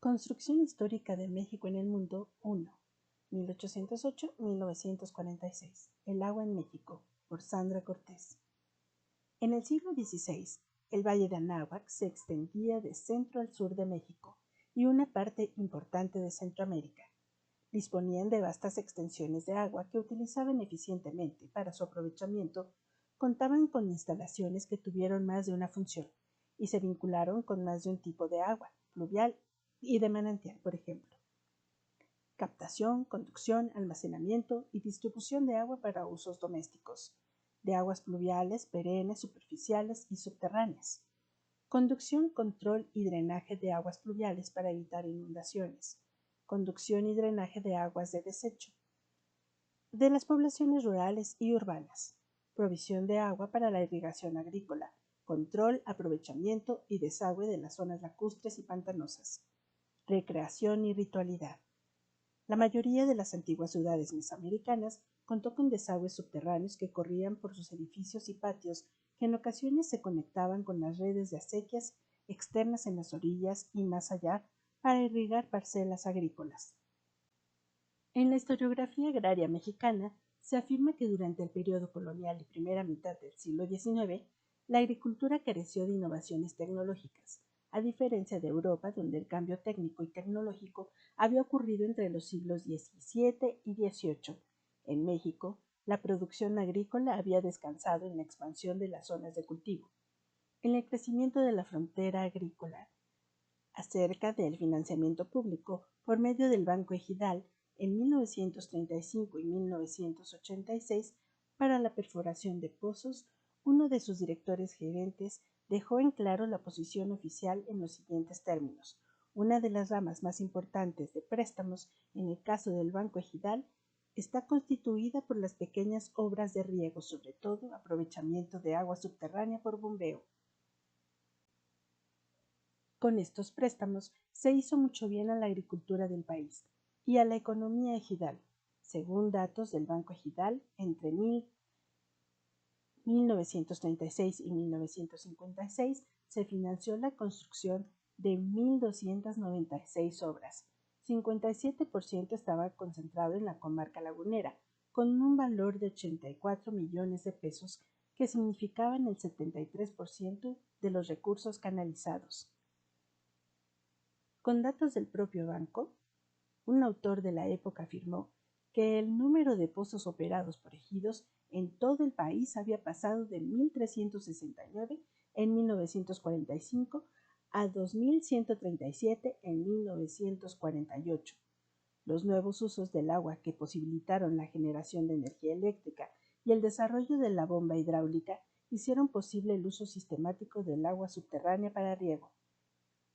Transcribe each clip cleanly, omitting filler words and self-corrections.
Construcción histórica de México en el mundo 1, 1808-1946. El agua en México, por Sandra Cortés. En el siglo XVI, el Valle de Anáhuac se extendía de centro al sur de México y una parte importante de Centroamérica. Disponían de vastas extensiones de agua que utilizaban eficientemente para su aprovechamiento, contaban con instalaciones que tuvieron más de una función y se vincularon con más de un tipo de agua, fluvial y de manantial, por ejemplo. Captación, conducción, almacenamiento y distribución de agua para usos domésticos, de aguas pluviales, perennes, superficiales y subterráneas. Conducción, control y drenaje de aguas pluviales para evitar inundaciones. Conducción y drenaje de aguas de desecho. De las poblaciones rurales y urbanas. Provisión de agua para la irrigación agrícola. Control, aprovechamiento y desagüe de las zonas lacustres y pantanosas. Recreación y ritualidad. La mayoría de las antiguas ciudades mesoamericanas contó con desagües subterráneos que corrían por sus edificios y patios, que en ocasiones se conectaban con las redes de acequias externas en las orillas y más allá para irrigar parcelas agrícolas. En la historiografía agraria mexicana se afirma que durante el periodo colonial y primera mitad del siglo XIX, la agricultura careció de innovaciones tecnológicas, a diferencia de Europa, donde el cambio técnico y tecnológico había ocurrido entre los siglos XVII y XVIII. En México, la producción agrícola había descansado en la expansión de las zonas de cultivo, en el crecimiento de la frontera agrícola, acerca del financiamiento público por medio del Banco Ejidal en 1935 y 1986 para la perforación de pozos. Uno de sus directores gerentes dejó en claro la posición oficial en los siguientes términos: una de las ramas más importantes de préstamos en el caso del Banco Ejidal está constituida por las pequeñas obras de riego, sobre todo aprovechamiento de agua subterránea por bombeo. Con estos préstamos se hizo mucho bien a la agricultura del país y a la economía ejidal. Según datos del Banco Ejidal, entre 1936 y 1956 se financió la construcción de 1.296 obras. 57% estaba concentrado en la comarca lagunera, con un valor de 84 millones de pesos, que significaban el 73% de los recursos canalizados. Con datos del propio banco, un autor de la época afirmó que el número de pozos operados por ejidos en todo el país había pasado de 1.369 en 1945 a 2.137 en 1948. Los nuevos usos del agua que posibilitaron la generación de energía eléctrica y el desarrollo de la bomba hidráulica hicieron posible el uso sistemático del agua subterránea para riego.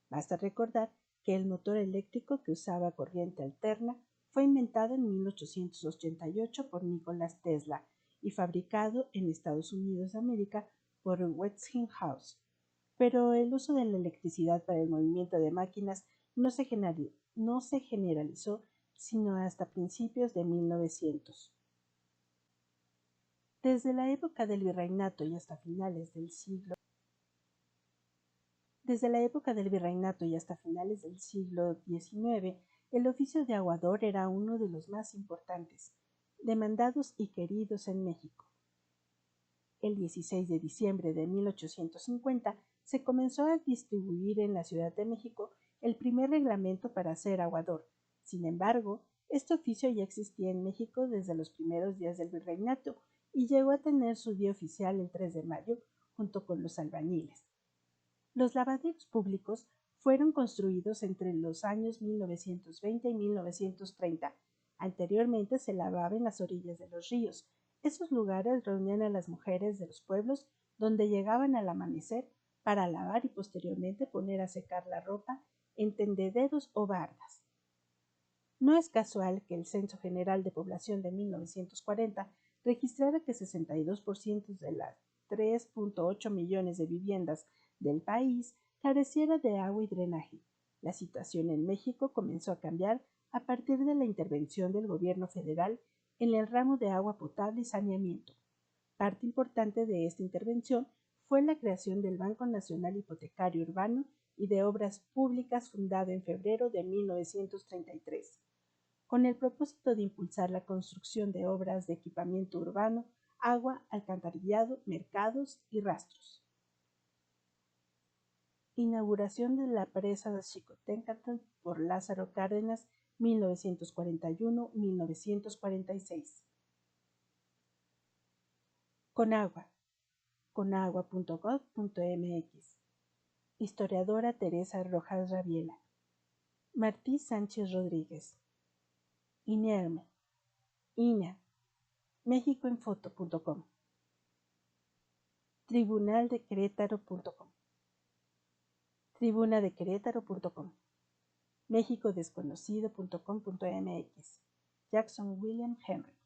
Basta recordar que el motor eléctrico, que usaba corriente alterna, fue inventado en 1888 por Nikola Tesla y fabricado en Estados Unidos de América por Westinghouse. Pero el uso de la electricidad para el movimiento de máquinas no se generalizó sino hasta principios de 1900. Desde la época del virreinato y hasta finales del siglo XIX, el oficio de aguador era uno de los más importantes, demandados y queridos en México. El 16 de diciembre de 1850 se comenzó a distribuir en la Ciudad de México el primer reglamento para ser aguador. Sin embargo, este oficio ya existía en México desde los primeros días del virreinato y llegó a tener su día oficial el 3 de mayo, junto con los albañiles. Los lavaderos públicos fueron construidos entre los años 1920 y 1930. Anteriormente se lavaba en las orillas de los ríos. Esos lugares reunían a las mujeres de los pueblos, donde llegaban al amanecer para lavar y posteriormente poner a secar la ropa en tendederos o bardas. No es casual que el Censo General de Población de 1940 registrara que 62% de las 3.8 millones de viviendas del país careciera de agua y drenaje. La situación en México comenzó a cambiar a partir de la intervención del gobierno federal en el ramo de agua potable y saneamiento. Parte importante de esta intervención fue la creación del Banco Nacional Hipotecario Urbano y de Obras Públicas fundado en febrero de 1933, con el propósito de impulsar la construcción de obras de equipamiento urbano, agua, alcantarillado, mercados y rastros. Inauguración de la presa de Xicoténcatl por Lázaro Cárdenas, 1941-1946. Conagua, conagua.gov.mx. Historiadora Teresa Rojas Rabiela. Martí Sánchez Rodríguez. INERM, INA, mexicoenfoto.com. tribunaldequerétaro.com. tribunadequerétaro.com. mexicodesconocido.com.mx. Jackson William Henry.